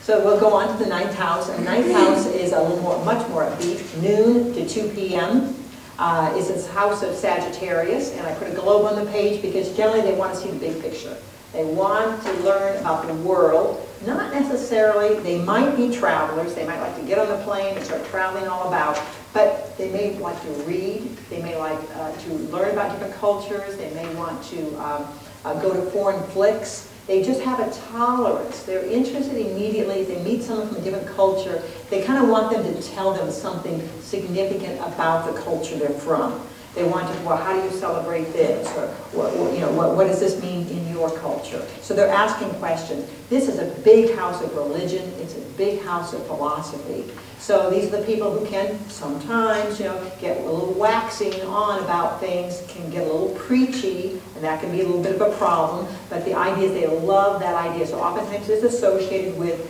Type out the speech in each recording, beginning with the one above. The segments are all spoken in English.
So we'll go on to the ninth house, and the ninth house is a little more, much more upbeat, noon to 2 p.m. Is its House of Sagittarius, and I put a globe on the page because generally they want to see the big picture. They want to learn about the world, not necessarily, they might be travelers, they might like to get on the plane and start traveling all about, but they may like to read, they may like to learn about different cultures, they may want to go to foreign flicks. They just have a tolerance. They're interested immediately. If they meet someone from a different culture, they kind of want them to tell them something significant about the culture they're from. They want to, well, how do you celebrate this? Or, what does this mean in your culture? So they're asking questions. This is a big house of religion. It's a big house of philosophy. So these are the people who can sometimes, get a little waxing on about things, can get a little preachy, and that can be a little bit of a problem. But the idea is they love that idea. So oftentimes it's associated with,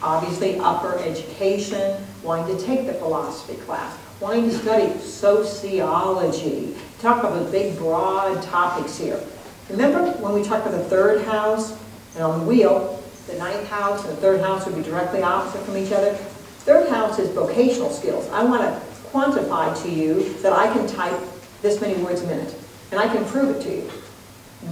obviously, upper education, wanting to take the philosophy class, wanting to study sociology. Talk about the big, broad topics here. Remember when we talked about the third house, and on the wheel, the ninth house and the third house would be directly opposite from each other? Third house is vocational skills. I want to quantify to you that I can type this many words a minute, and I can prove it to you.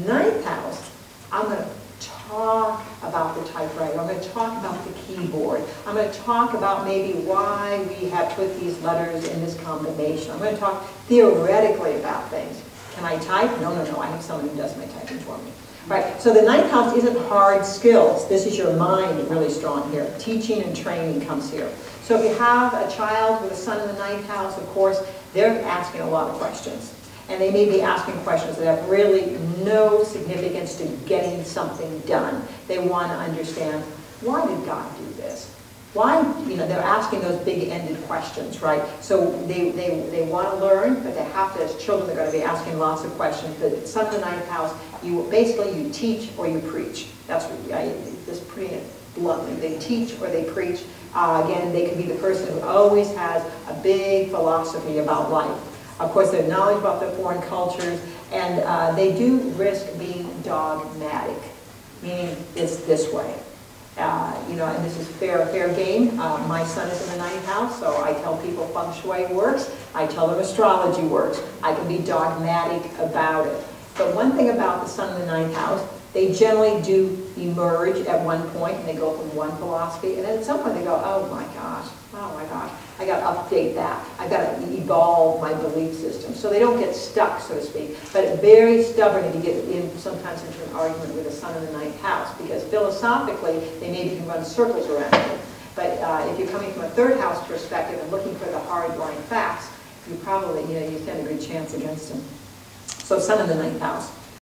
Ninth house, I'm going to talk about the typewriter. I'm going to talk about the keyboard. I'm going to talk about maybe why we have put these letters in this combination. I'm going to talk theoretically about things. Can I type? No, no, no. I have someone who does my typing for me. Right, so the ninth house isn't hard skills. This is your mind really strong here. Teaching and training comes here. So if you have a child with a son in the ninth house, of course, they're asking a lot of questions. And they may be asking questions that have really no significance to getting something done. They want to understand, why did God do this? Why, they're asking those big-ended questions, right? So they want to learn, but they have to, as children, they're going to be asking lots of questions. The son in the ninth house, you teach or you preach. That's just putting it bluntly. They teach or they preach. Again, they could be the person who always has a big philosophy about life. Of course, their knowledge about the foreign cultures, and they do risk being dogmatic, meaning it's this way. And this is fair game. My son is in the ninth house, so I tell people feng shui works. I tell them astrology works. I can be dogmatic about it. But one thing about the sun in the ninth house, they generally do emerge at one point, and they go from one philosophy, and then at some point they go, oh my gosh, I got to update that. I've got to evolve my belief system. So they don't get stuck, so to speak, but it's very stubborn if you get sometimes into an argument with the sun in the ninth house, because philosophically they maybe can run circles around it. But if you're coming from a third house perspective and looking for the hard line facts, you probably, you stand a good chance against them. So sun in the ninth house.